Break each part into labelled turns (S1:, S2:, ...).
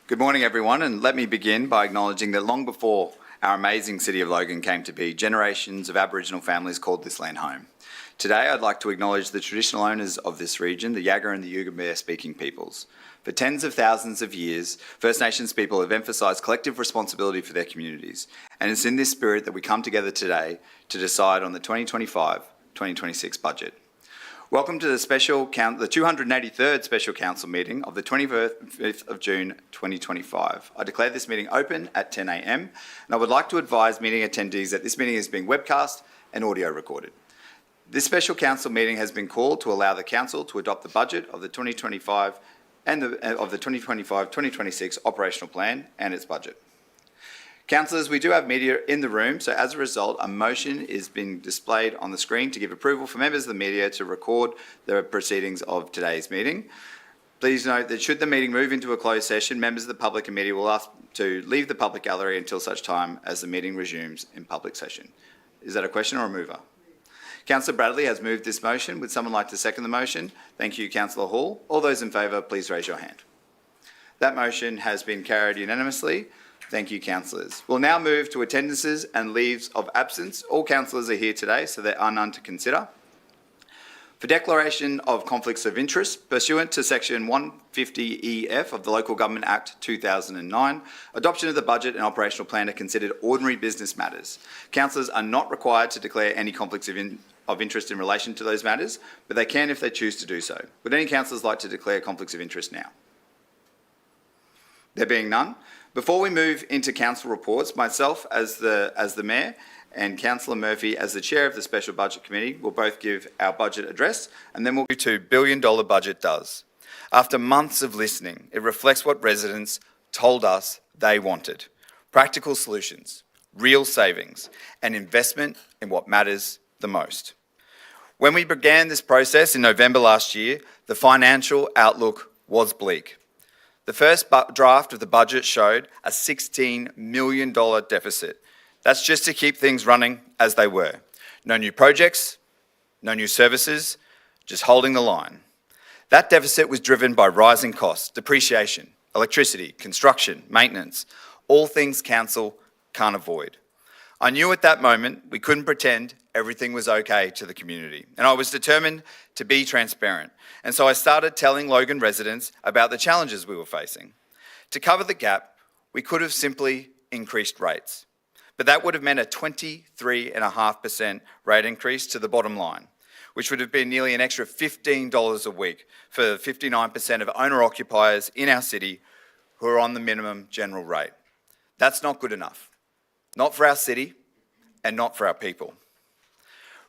S1: Good morning, everyone, and let me begin by acknowledging that long before our amazing city of Logan came to be, generations of Aboriginal families called this land home. Today, I'd like to acknowledge the traditional owners of this region, the Yagara and the Yugambeh-speaking peoples. For tens of thousands of years, First Nations people have emphasised collective responsibility for their communities, and it's in this spirit that we come together today to decide on the 2025-2026 budget. Welcome to the 283rd Special Council meeting of the 25th of June 2025. I declare this meeting open at 10 a.m. and I would like to advise meeting attendees that this meeting is being webcast and audio recorded. This Special Council meeting has been called to allow the Council to adopt the budget of the 2025 and of the 2025-2026 operational plan and its budget. Councillors, we do have media in the room, so as a result, a motion is being displayed on the screen to give approval for members of the media to record the proceedings of today's meeting. Please note that should the meeting move into a closed session, members of the public and media will ask to leave the public gallery until such time as the meeting resumes in public session. Is that a question or a mover? Councillor Bradley has moved this motion. Would someone like to second the motion? Thank you, Councillor Hall. All those in favour, please raise your hand. That motion has been carried unanimously. Thank you, councillors. We'll now move to attendances and leaves of absence. All councillors are here today, so there are none to consider. For declaration of conflicts of interest, pursuant to Section 150EF of the Local Government Act 2009, adoption of the budget and operational plan are considered ordinary business matters. Councillors are not required to declare any conflicts of interest in relation to those matters, but they can if they choose to do so. Would any councillors like to declare conflicts of interest now? There being none, before we move into council reports, myself as the Mayor and Councillor Murphy as the Chair of the Special Budget Committee will both give our budget address and then we'll go to $2 billion budget does. After months of listening, it reflects what residents told us they wanted: practical solutions, real savings and investment in what matters the most. When we began this process in November last year, the financial outlook was bleak. The first draft of the budget showed a $16 million deficit. That's just to keep things running as they were. No new projects, no new services, just holding the line. That deficit was driven by rising costs, depreciation, electricity, construction, maintenance, all things council can't avoid. I knew at that moment we couldn't pretend everything was okay to the community, and I was determined to be transparent. And so I started telling Logan residents about the challenges we were facing. To cover the gap, we could have simply increased rates, but that would have meant a 23.5% rate increase to the bottom line, which would have been nearly an extra $15 a week for 59% of owner-occupiers in our city who are on the minimum general rate. That's not good enough. Not for our city and not for our people.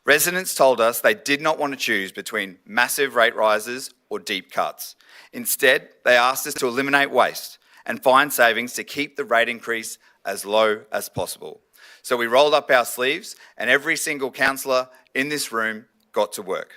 S1: Residents told us they did not want to choose between massive rate rises or deep cuts. Instead, they asked us to eliminate waste and find savings to keep the rate increase as low as possible. So we rolled up our sleeves and every single councillor in this room got to work.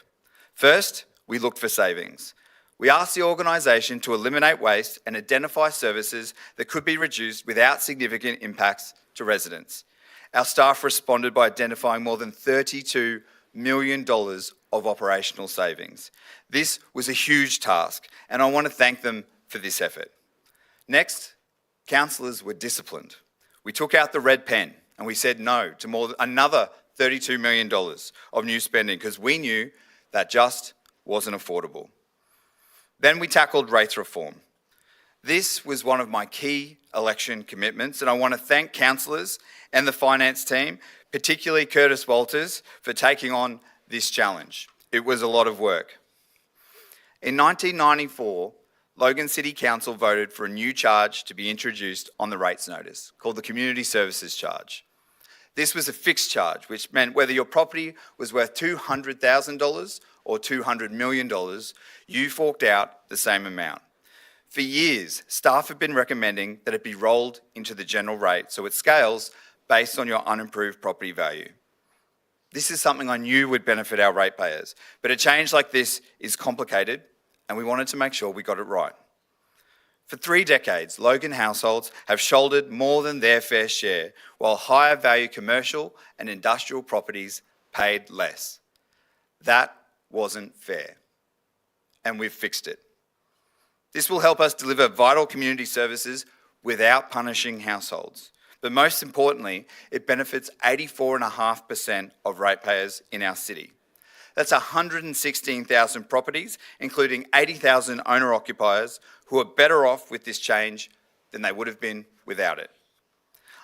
S1: First, we looked for savings. We asked the organisation to eliminate waste and identify services that could be reduced without significant impacts to residents. Our staff responded by identifying more than $32 million of operational savings. This was a huge task, and I want to thank them for this effort. Next, councillors were disciplined. We took out the red pen and we said no to another $32 million of new spending because we knew that just wasn't affordable. Then we tackled rates reform. This was one of my key election commitments, and I want to thank councillors and the finance team, particularly Curtis Walters, for taking on this challenge. It was a lot of work. In 1994, Logan City Council voted for a new charge to be introduced on the rates notice, called the Community Services Charge. This was a fixed charge, which meant whether your property was worth $200,000 or $200 million, you forked out the same amount. For years, staff have been recommending that it be rolled into the general rate so it scales based on your unimproved property value. This is something I knew would benefit our ratepayers, but a change like this is complicated and we wanted to make sure we got it right. For 3 decades, Logan households have shouldered more than their fair share, while higher value commercial and industrial properties paid less. That wasn't fair, and we've fixed it. This will help us deliver vital community services without punishing households. But most importantly, it benefits 84.5% of ratepayers in our city. That's 116,000 properties, including 80,000 owner-occupiers who are better off with this change than they would have been without it.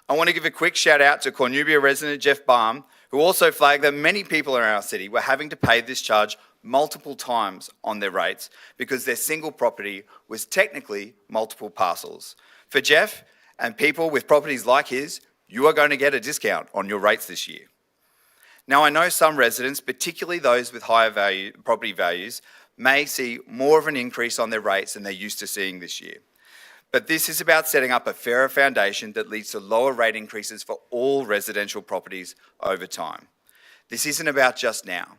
S1: I want to give a quick shout out to Cornubia resident Jeff Baum, who also flagged that many people in our city were having to pay this charge multiple times on their rates because their single property was technically multiple parcels. For Jeff and people with properties like his, you are going to get a discount on your rates this year. Now, I know some residents, particularly those with higher property values, may see more of an increase on their rates than they're used to seeing this year. But this is about setting up a fairer foundation that leads to lower rate increases for all residential properties over time. This isn't about just now.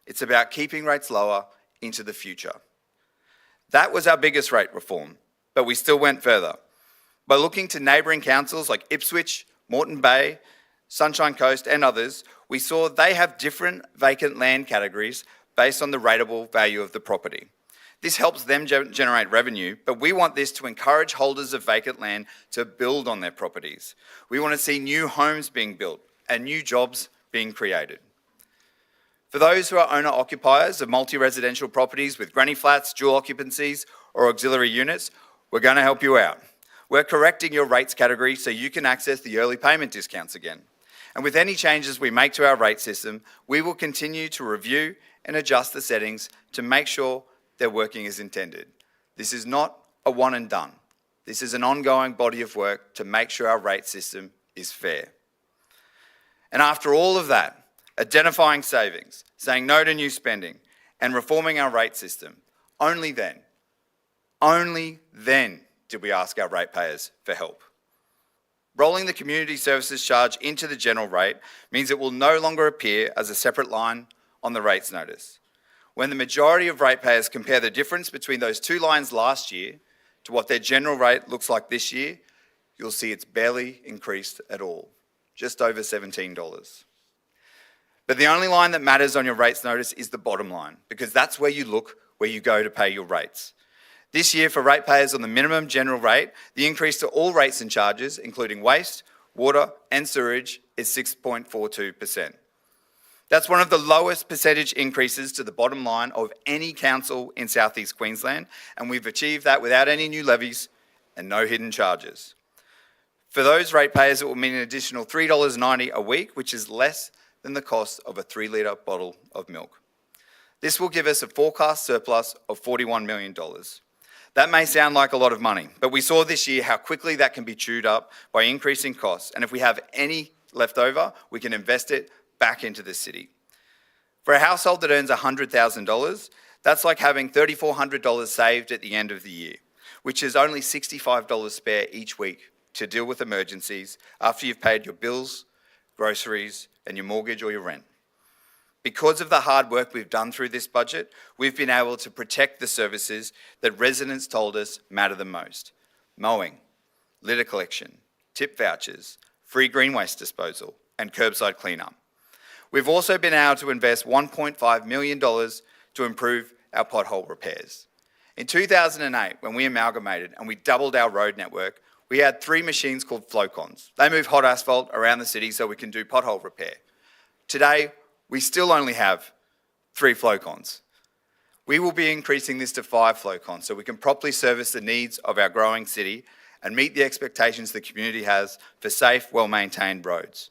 S1: It's about keeping rates lower into the future. That was our biggest rate reform, but we still went further. By looking to neighbouring councils like Ipswich, Moreton Bay, Sunshine Coast and others, we saw they have different vacant land categories based on the rateable value of the property. This helps them generate revenue, but we want this to encourage holders of vacant land to build on their properties. We want to see new homes being built and new jobs being created. For those who are owner-occupiers of multi-residential properties with granny flats, dual occupancies or auxiliary units, we're going to help you out. We're correcting your rates category so you can access the early payment discounts again. And with any changes we make to our rate system, we will continue to review and adjust the settings to make sure they're working as intended. This is not a one and done. This is an ongoing body of work to make sure our rate system is fair. And after all of that, identifying savings, saying no to new spending, and reforming our rate system, only then did we ask our ratepayers for help. Rolling the community services charge into the general rate means it will no longer appear as a separate line on the rates notice. When the majority of ratepayers compare the difference between those two lines last year to what their general rate looks like this year, you'll see it's barely increased at all, just over $17. But the only line that matters on your rates notice is the bottom line, because that's where you look, where you go to pay your rates. This year, for ratepayers on the minimum general rate, the increase to all rates and charges, including waste, water and sewerage, is 6.42%. That's one of the lowest percentage increases to the bottom line of any council in South East Queensland, and we've achieved that without any new levies and no hidden charges. For those ratepayers, it will mean an additional $3.90 a week, which is less than the cost of a 3-litre bottle of milk. This will give us a forecast surplus of $41 million. That may sound like a lot of money, but we saw this year how quickly that can be chewed up by increasing costs, and if we have any left over, we can invest it back into the city. For a household that earns $100,000, that's like having $3,400 saved at the end of the year, which is only $65 spare each week to deal with emergencies after you've paid your bills, groceries, and your mortgage or your rent. Because of the hard work we've done through this budget, we've been able to protect the services that residents told us matter the most: mowing, litter collection, tip vouchers, free green waste disposal, and curbside cleanup. We've also been able to invest $1.5 million to improve our pothole repairs. In 2008, when we amalgamated and we doubled our road network, we had 3 machines called Flowcons. They move hot asphalt around the city so we can do pothole repair. Today, we still only have 3 Flowcons. We will be increasing this to 5 Flowcons so we can properly service the needs of our growing city and meet the expectations the community has for safe, well-maintained roads.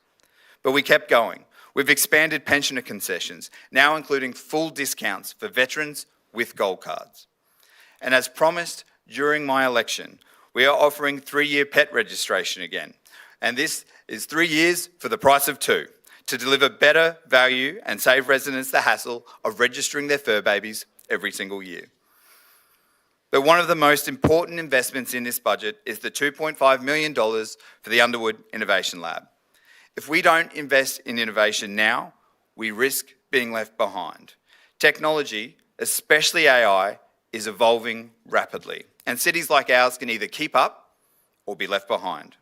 S1: But we kept going. We've expanded pensioner concessions, now including full discounts for veterans with gold cards. And as promised during my election, we are offering 3-year pet registration again. And this is 3 years for the price of 2, to deliver better value and save residents the hassle of registering their fur babies every single year. But one of the most important investments in this budget is the $2.5 million for the Underwood Innovation Lab. If we don't invest in innovation now, we risk being left behind. Technology, especially AI, is evolving rapidly, and cities like ours can either keep up or be left behind.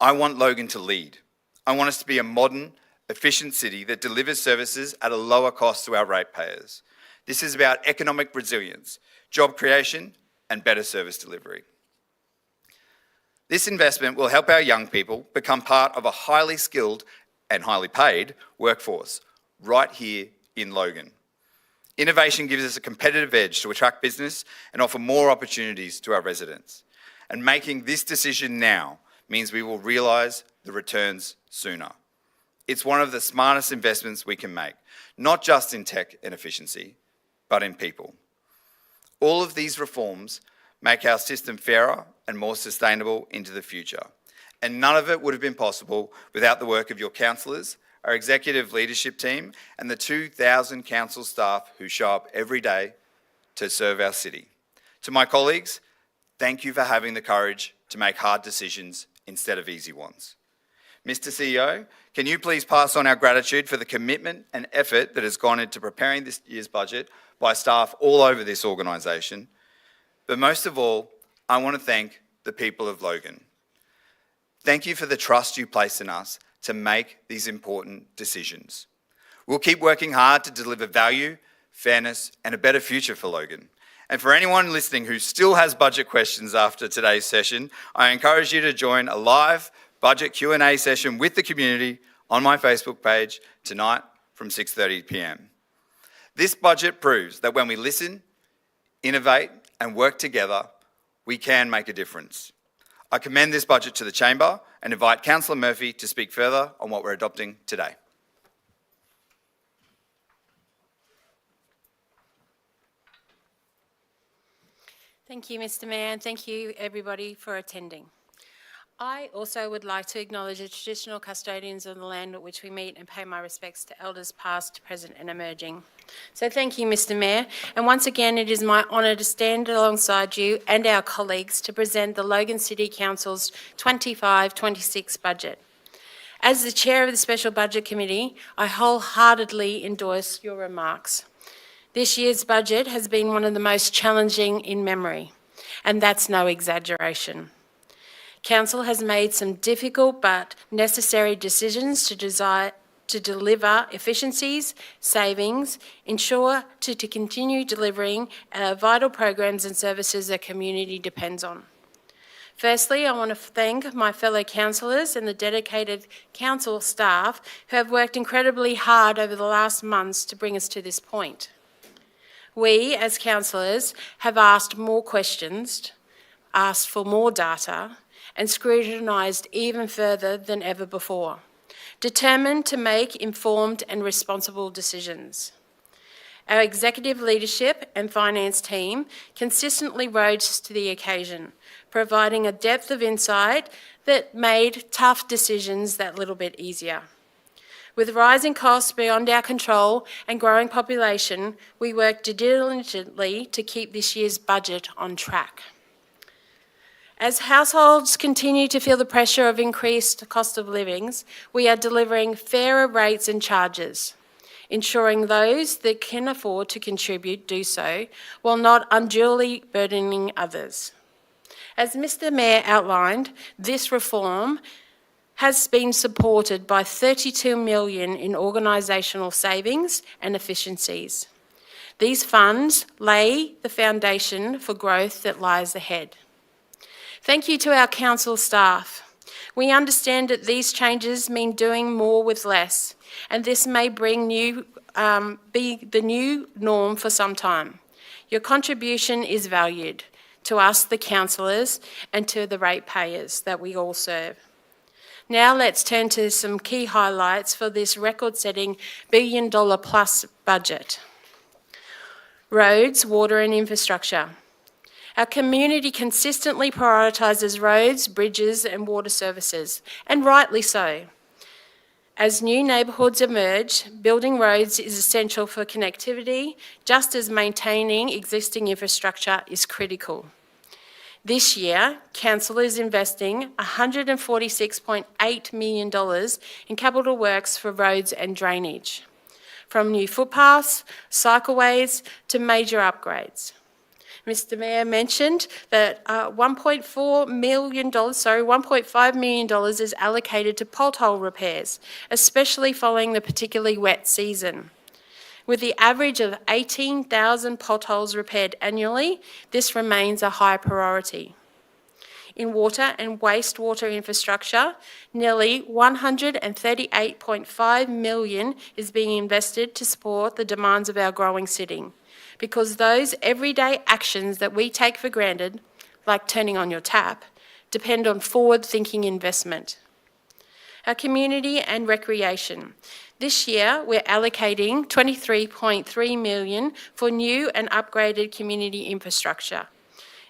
S1: I want Logan to lead. I want us to be a modern, efficient city that delivers services at a lower cost to our ratepayers. This is about economic resilience, job creation, and better service delivery. This investment will help our young people become part of a highly skilled and highly paid workforce right here in Logan. Innovation gives us a competitive edge to attract business and offer more opportunities to our residents. And making this decision now means we will realise the returns sooner. It's one of the smartest investments we can make, not just in tech and efficiency, but in people. All of these reforms make our system fairer and more sustainable into the future. And none of it would have been possible without the work of your councillors, our executive leadership team, and the 2,000 council staff who show up every day to serve our city. To my colleagues, thank you for having the courage to make hard decisions instead of easy ones. Mr. CEO, can you please pass on our gratitude for the commitment and effort that has gone into preparing this year's budget by staff all over this organisation? But most of all, I want to thank the people of Logan. Thank you for the trust you place in us to make these important decisions. We'll keep working hard to deliver value, fairness, and a better future for Logan. And for anyone listening who still has budget questions after today's session, I encourage you to join a live budget Q&A session with the community on my Facebook page tonight from 6:30 p.m. This budget proves that when we listen, innovate, and work together, we can make a difference. I commend this budget to the Chamber and invite Councillor Murphy to speak further on what we're adopting today.
S2: Thank you, Mr. Mayor, and thank you everybody for attending. I also would like to acknowledge the traditional custodians of the land at which we meet and pay my respects to elders past, present and emerging. So thank you, Mr. Mayor, and once again it is my honour to stand alongside you and our colleagues to present the Logan City Council's 25-26 budget. As the Chair of the Special Budget Committee, I wholeheartedly endorse your remarks. This year's budget has been one of the most challenging in memory, and that's no exaggeration. Council has made some difficult but necessary decisions to deliver efficiencies, savings, ensure to continue delivering vital programs and services the community depends on. Firstly, I want to thank my fellow councillors and the dedicated council staff who have worked incredibly hard over the last months to bring us to this point. We, as councillors, have asked more questions, asked for more data, and scrutinised even further than ever before, determined to make informed and responsible decisions. Our executive leadership and finance team consistently rose to the occasion, providing a depth of insight that made tough decisions that little bit easier. With rising costs beyond our control and growing population, we worked diligently to keep this year's budget on track. As households continue to feel the pressure of increased cost of livings, we are delivering fairer rates and charges, ensuring those that can afford to contribute do so, while not unduly burdening others. As Mr. Mayor outlined, this reform has been supported by $32 million in organisational savings and efficiencies. These funds lay the foundation for growth that lies ahead. Thank you to our council staff. We understand that these changes mean doing more with less, and this may be the new norm for some time. Your contribution is valued to us, the councillors, and to the ratepayers that we all serve. Now let's turn to some key highlights for this record-setting $1 billion plus budget. Roads, water and infrastructure. Our community consistently prioritises roads, bridges and water services, and rightly so. As new neighbourhoods emerge, building roads is essential for connectivity, just as maintaining existing infrastructure is critical. This year, Council is investing $146.8 million in capital works for roads and drainage, from new footpaths, cycleways to major upgrades. Mr. Mayor mentioned that $1.5 million is allocated to pothole repairs, especially following the particularly wet season. With the average of 18,000 potholes repaired annually, this remains a high priority. In water and wastewater infrastructure, nearly $138.5 million is being invested to support the demands of our growing city, because those everyday actions that we take for granted, like turning on your tap, depend on forward-thinking investment. Our community and recreation. This year, we're allocating $23.3 million for new and upgraded community infrastructure,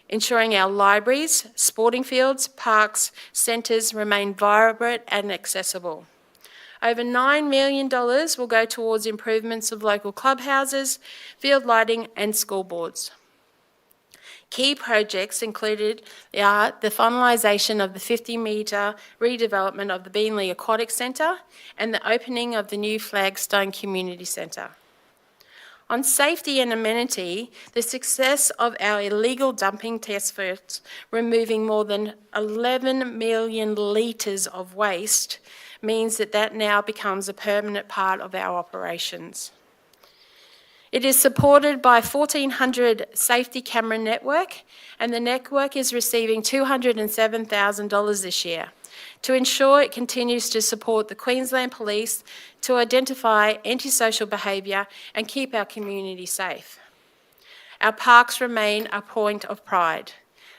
S2: ensuring our libraries, sporting fields, parks, centres remain vibrant and accessible. Over $9 million will go towards improvements of local clubhouses, field lighting and scoreboards. Key projects included are the finalisation of the 50-metre redevelopment of the Beanley Aquatic Centre and the opening of the new Flagstone Community Centre. On safety and amenity, the success of our illegal dumping test efforts, removing more than 11 million litres of waste, means that now becomes a permanent part of our operations. It is supported by 1,400 safety camera network, and the network is receiving $207,000 this year to ensure it continues to support the Queensland Police to identify antisocial behaviour and keep our community safe. Our parks remain a point of pride.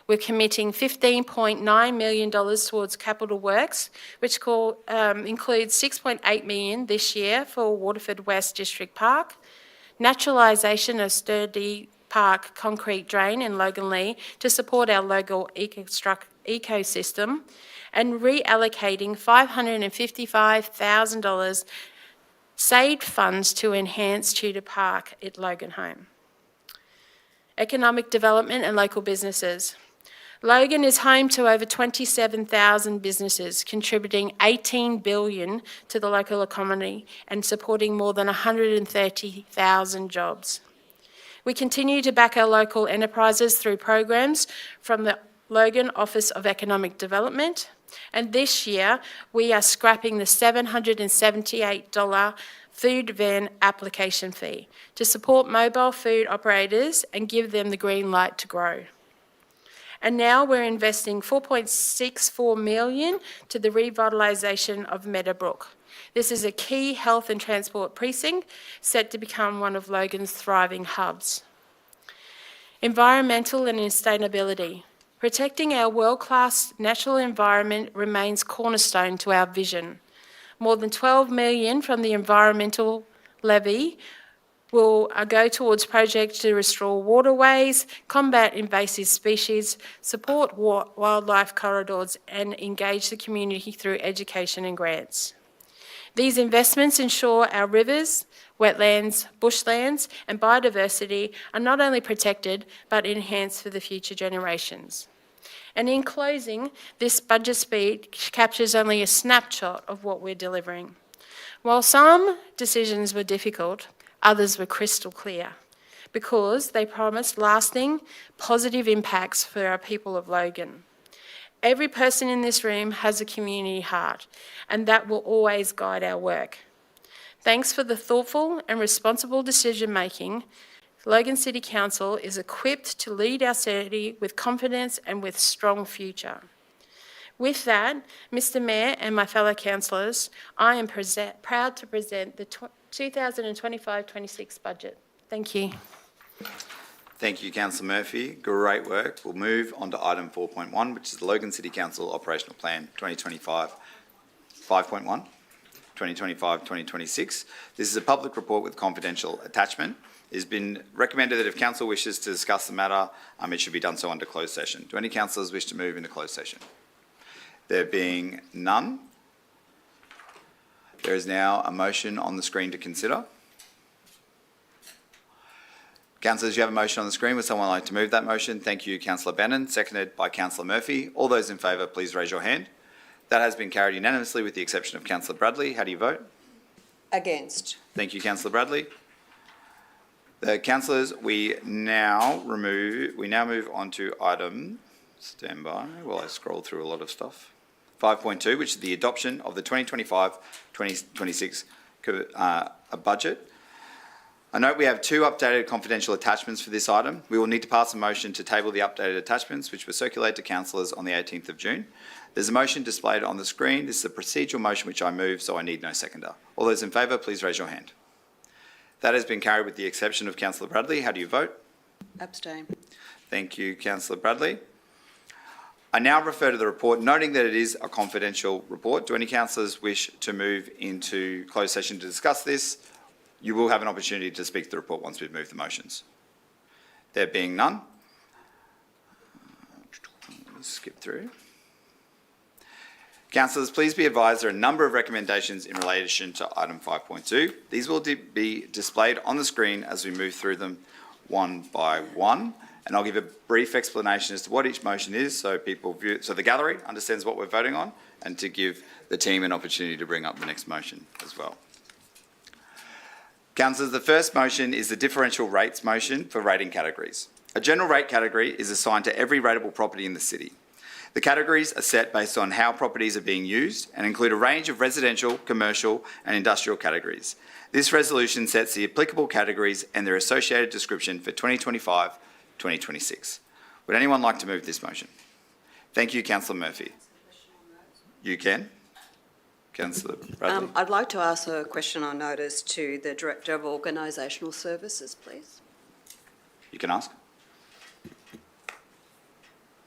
S2: We're committing $15.9 million towards capital works, which includes $6.8 million this year for Waterford West District Park, naturalisation of Sturdy Park concrete drain in Loganlea to support our local ecosystem, and reallocating $555,000 saved funds to enhance Tudor Park at Logan Home. Economic development and local businesses. Logan is home to over 27,000 businesses, contributing $18 billion to the local economy and supporting more than 130,000 jobs. We continue to back our local enterprises through programs from the Logan Office of Economic Development, and this year we are scrapping the $778 food van application fee to support mobile food operators and give them the green light to grow. And now we're investing $4.64 million to the revitalisation of Meadowbrook. This is a key health and transport precinct set to become one of Logan's thriving hubs. Environmental and sustainability. Protecting our world-class natural environment remains cornerstone to our vision. More than $12 million from the environmental levy will go towards projects to restore waterways, combat invasive species, support wildlife corridors and engage the community through education and grants. These investments ensure our rivers, wetlands, bushlands and biodiversity are not only protected but enhanced for the future generations. And in closing, this budget speech captures only a snapshot of what we're delivering. While some decisions were difficult, others were crystal clear because they promised lasting positive impacts for our people of Logan. Every person in this room has a community heart, and that will always guide our work. Thanks for the thoughtful and responsible decision making. Logan City Council is equipped to lead our city with confidence and with strong future. With that, Mr Mayor and my fellow councillors, I am proud to present the 2025-26 budget. Thank you.
S1: Thank you, Councillor Murphy. Great work. We'll move on to item 4.1, which is the Logan City Council Operational Plan 2025, 5.1, 2025-2026. This is a public report with confidential attachment. It has been recommended that if council wishes to discuss the matter, it should be done so under closed session. Do any councillors wish to move into closed session? There being none, there is now a motion on the screen to consider. Councillors, you have a motion on the screen. Would someone like to move that motion? Thank you, Councillor Bannon, seconded by Councillor Murphy. All those in favour, please raise your hand. That has been carried unanimously with the exception of Councillor Bradley. How do you vote?
S3: Against.
S1: Thank you, Councillor Bradley. The councillors, we now move on to item, stand by while I scroll through a lot of stuff, 5.2, which is the adoption of the 2025-2026 budget. I note we have 2 updated confidential attachments for this item. We will need to pass a motion to table the updated attachments, which were circulated to councillors on the 18th of June. There's a motion displayed on the screen. This is a procedural motion which I move, so I need no seconder. All those in favour, please raise your hand. That has been carried with the exception of Councillor Bradley. How do you vote?
S3: Abstain.
S1: Thank you, Councillor Bradley. I now refer to the report, noting that it is a confidential report. Do any councillors wish to move into closed session to discuss this? You will have an opportunity to speak to the report once we've moved the motions. There being none, skip through. Councillors, please be advised there are a number of recommendations in relation to item 5.2. These will be displayed on the screen as we move through them one by one. And I'll give a brief explanation as to what each motion is so the gallery understands what we're voting on, and to give the team an opportunity to bring up the next motion as well. Councillors, the first motion is the differential rates motion for rating categories. A general rate category is assigned to every rateable property in the city. The categories are set based on how properties are being used and include a range of residential, commercial and industrial categories. This resolution sets the applicable categories and their associated description for 2025-2026. Would anyone like to move this motion? Thank you, Councillor Murphy. You can. Councillor Bradley.
S3: I'd like to ask a question on notice to the Director of Organisational Services, please.
S1: You can ask.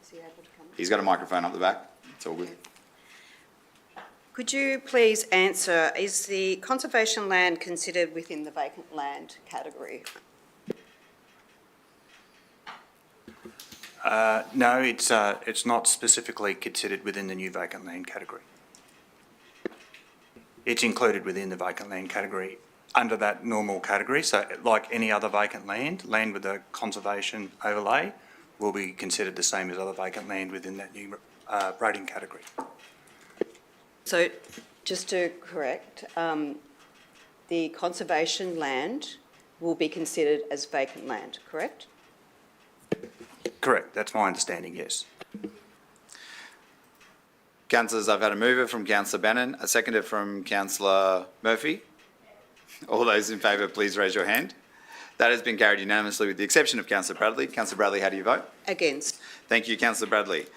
S3: Is he able to come?
S1: He's got a microphone up the back. It's all good.
S3: Could you please answer, is the conservation land considered within the vacant land category?
S4: No, it's not specifically considered within the new vacant land category. It's included within the vacant land category under that normal category. So like any other vacant land with a conservation overlay will be considered the same as other vacant land within that new rating category.
S3: So just to correct, the conservation land will be considered as vacant land, correct?
S4: Correct, that's my understanding, yes.
S1: Councillors, I've had a mover from Councillor Bannon, a seconder from Councillor Murphy. All those in favour, please raise your hand. That has been carried unanimously with the exception of Councillor Bradley. Councillor Bradley, how do you vote?
S3: Against.
S1: Thank you, Councillor Bradley.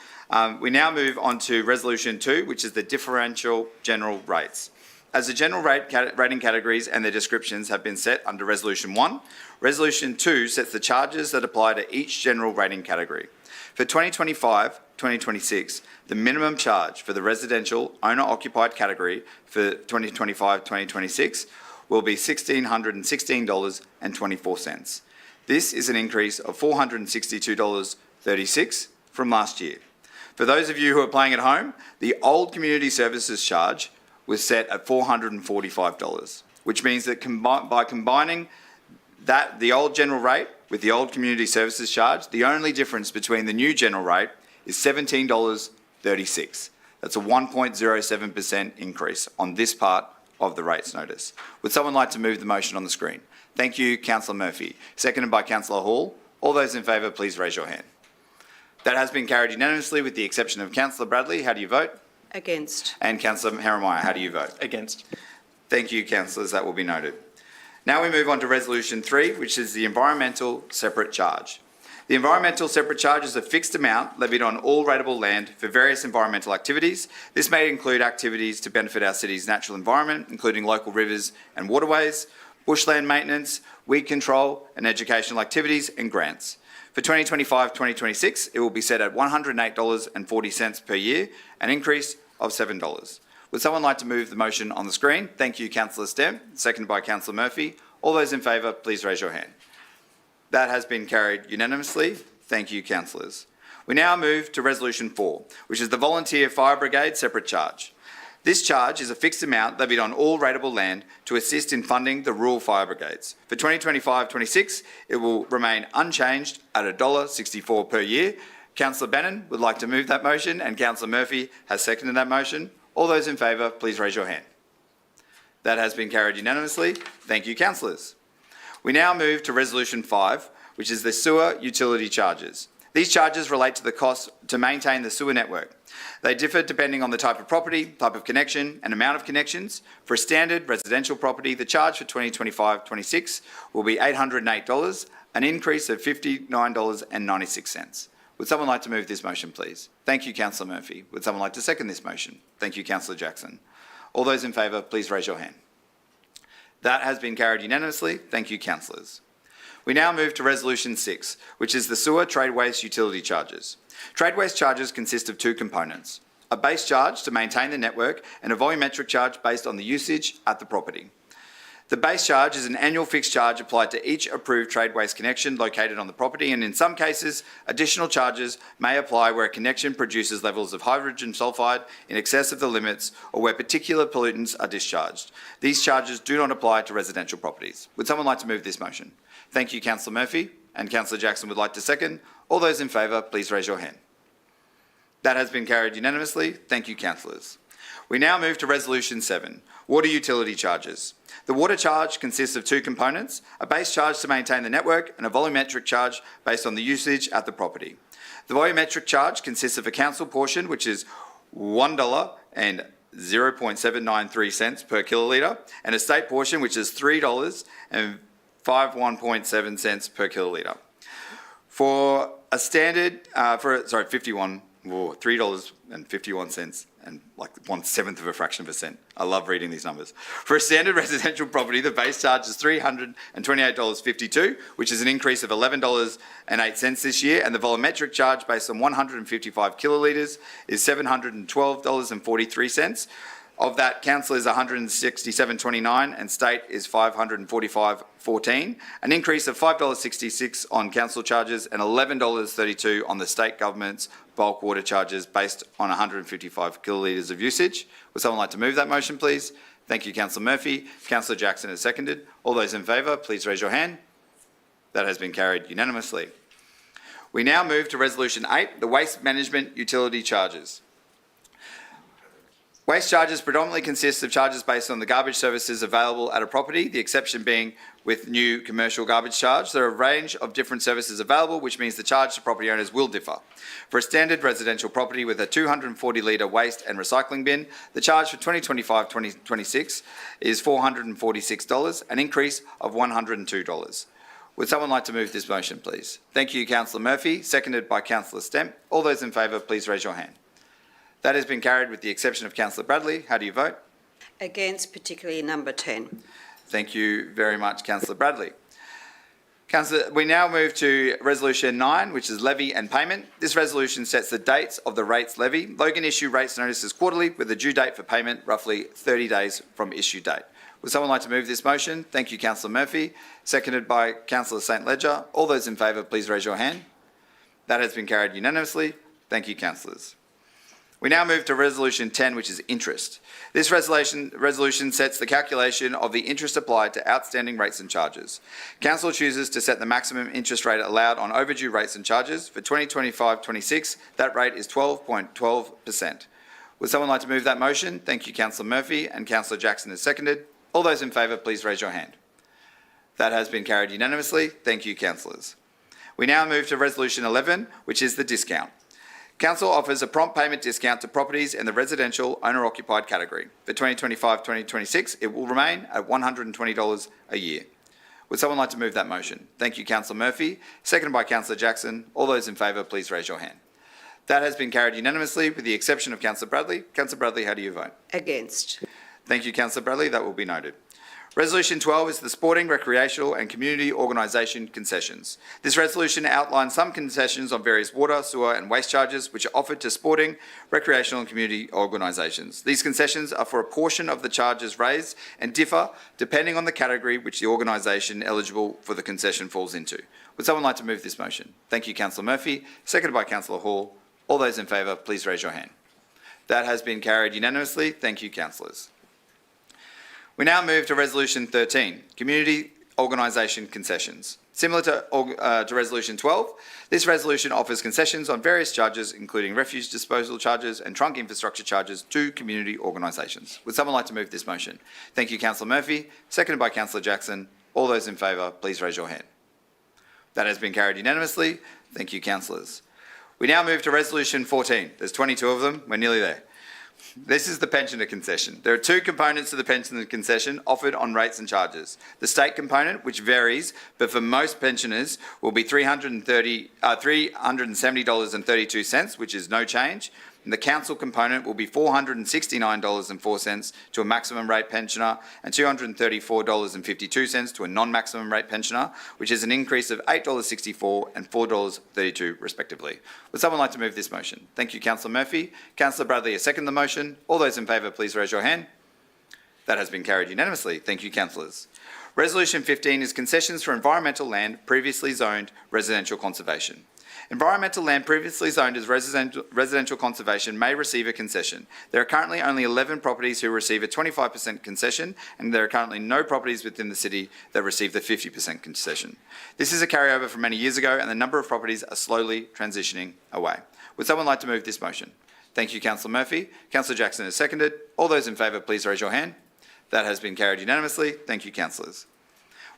S1: We now move on to Resolution 2, which is the differential general rates. As the general rating categories and their descriptions have been set under Resolution 1, Resolution 2 sets the charges that apply to each general rating category. For 2025-2026, the minimum charge for the residential owner-occupied category for 2025-2026 will be $1,616.24. This is an increase of $462.36 from last year. For those of you who are playing at home, the old community services charge was set at $445, which means that by combining the old general rate with the old community services charge, the only difference between the new general rate is $17.36. That's a 1.07% increase on this part of the rates notice. Would someone like to move the motion on the screen? Thank you, Councillor Murphy. Seconded by Councillor Hall. All those in favour, please raise your hand. That has been carried unanimously with the exception of Councillor Bradley. How do you vote?
S3: Against.
S1: And Councillor Heremiah, how do you vote?
S4: Against.
S1: Thank you, councillors. That will be noted. Now we move on to Resolution 3, which is the environmental separate charge. The environmental separate charge is a fixed amount levied on all rateable land for various environmental activities. This may include activities to benefit our city's natural environment, including local rivers and waterways, bushland maintenance, weed control and educational activities and grants. For 2025-2026, it will be set at $108.40 per year, an increase of $7. Would someone like to move the motion on the screen? Thank you, Councillor Stem, seconded by Councillor Murphy. All those in favour, please raise your hand. That has been carried unanimously. Thank you, councillors. We now move to Resolution 4, which is the Volunteer Fire Brigade separate charge. This charge is a fixed amount levied on all rateable land to assist in funding the rural fire brigades. For 2025-26, it will remain unchanged at $1.64 per year. Councillor Bannon would like to move that motion and Councillor Murphy has seconded that motion. All those in favour, please raise your hand. That has been carried unanimously. Thank you, councillors. We now move to Resolution 5, which is the sewer utility charges. These charges relate to the cost to maintain the sewer network. They differ depending on the type of property, type of connection and amount of connections. For a standard residential property, the charge for 2025-26 will be $808, an increase of $59.96. Would someone like to move this motion, please? Thank you, Councillor Murphy. Would someone like to second this motion? Thank you, Councillor Jackson. All those in favour, please raise your hand. That has been carried unanimously. Thank you, councillors. We now move to Resolution 6, which is the Sewer Trade Waste Utility Charges. Trade waste charges consist of two components: a base charge to maintain the network and a volumetric charge based on the usage at the property. The base charge is an annual fixed charge applied to each approved trade waste connection located on the property, and in some cases, additional charges may apply where a connection produces levels of hydrogen sulphide in excess of the limits or where particular pollutants are discharged. These charges do not apply to residential properties. Would someone like to move this motion? Thank you, Councillor Murphy, and Councillor Jackson would like to second. All those in favour, please raise your hand. That has been carried unanimously. Thank you, councillors. We now move to Resolution 7, Water Utility Charges. The water charge consists of two components: a base charge to maintain the network and a volumetric charge based on the usage at the property. The volumetric charge consists of a council portion, which is $1 and 0.793 cents per kilolitre, and a state portion, which is $3 and 51.7 cents per kilolitre. For a standard, $3.51 and like 1/7 of a fraction of a cent. I love reading these numbers. For a standard residential property, the base charge is $328.52, which is an increase of $11.08 this year, and the volumetric charge based on 155 kilolitres is $712.43. Of that, council is $167.29 and state is $545.14, an increase of $5.66 on council charges and $11.32 on the state government's bulk water charges based on 155 kilolitres of usage. Would someone like to move that motion, please? Thank you, Councillor Murphy. Councillor Jackson has seconded. All those in favour, please raise your hand. That has been carried unanimously. We now move to Resolution 8, the Waste Management Utility Charges. Waste charges predominantly consist of charges based on the garbage services available at a property, the exception being with new commercial garbage charge. There are a range of different services available, which means the charge to property owners will differ. For a standard residential property with a 240 litre waste and recycling bin, the charge for 2025-2026 is $446, an increase of $102. Would someone like to move this motion, please? Thank you, Councillor Murphy, seconded by Councillor Stemp. All those in favour, please raise your hand. That has been carried with the exception of Councillor Bradley. How do you vote?
S3: Against, particularly number 10.
S1: Thank you very much, Councillor Bradley. Councillor, we now move to Resolution 9, which is Levy and Payment. This resolution sets the dates of the rates levy. Logan issue rates notices quarterly with a due date for payment roughly 30 days from issue date. Would someone like to move this motion? Thank you, Councillor Murphy. Seconded by Councillor St Ledger. All those in favour, please raise your hand. That has been carried unanimously. Thank you, councillors. We now move to Resolution 10, which is interest. This resolution sets the calculation of the interest applied to outstanding rates and charges. Council chooses to set the maximum interest rate allowed on overdue rates and charges. For 2025-26, that rate is 12.12%. Would someone like to move that motion? Thank you, Councillor Murphy, and Councillor Jackson is seconded. All those in favour, please raise your hand. That has been carried unanimously. Thank you, councillors. We now move to Resolution 11, which is the discount. Council offers a prompt payment discount to properties in the residential owner-occupied category. For 2025-2026, it will remain at $120 a year. Would someone like to move that motion? Thank you, Councillor Murphy. Seconded by Councillor Jackson. All those in favour, please raise your hand. That has been carried unanimously with the exception of Councillor Bradley. Councillor Bradley, how do you vote?
S3: Against.
S1: Thank you, Councillor Bradley. That will be noted. Resolution 12 is the Sporting, Recreational and Community Organisation Concessions. This resolution outlines some concessions on various water, sewer and waste charges which are offered to sporting, recreational and community organisations. These concessions are for a portion of the charges raised and differ depending on the category which the organisation eligible for the concession falls into. Would someone like to move this motion? Thank you, Councillor Murphy. Seconded by Councillor Hall. All those in favour, please raise your hand. That has been carried unanimously. Thank you, councillors. We now move to Resolution 13, Community Organisation Concessions. Similar to Resolution 12, this resolution offers concessions on various charges, including refuse disposal charges and trunk infrastructure charges to community organisations. Would someone like to move this motion? Thank you, Councillor Murphy. Seconded by Councillor Jackson. All those in favour, please raise your hand. That has been carried unanimously. Thank you, councillors. We now move to Resolution 14. There's 22 of them. We're nearly there. This is the pensioner concession. There are two components to the pensioner concession offered on rates and charges. The state component, which varies, but for most pensioners will be $370.32, which is no change. And the council component will be $469.04 to a maximum rate pensioner and $234.52 to a non-maximum rate pensioner, which is an increase of $8.64 and $4.32 respectively. Would someone like to move this motion? Thank you, Councillor Murphy. Councillor Bradley, second the motion. All those in favour, please raise your hand. That has been carried unanimously. Thank you, councillors. Resolution 15 is concessions for environmental land previously zoned residential conservation. Environmental land previously zoned as residential conservation may receive a concession. There are currently only 11 properties who receive a 25% concession, and there are currently no properties within the city that receive the 50% concession. This is a carryover from many years ago, and the number of properties are slowly transitioning away. Would someone like to move this motion? Thank you, Councillor Murphy. Councillor Jackson has seconded. All those in favour, please raise your hand. That has been carried unanimously. Thank you, councillors.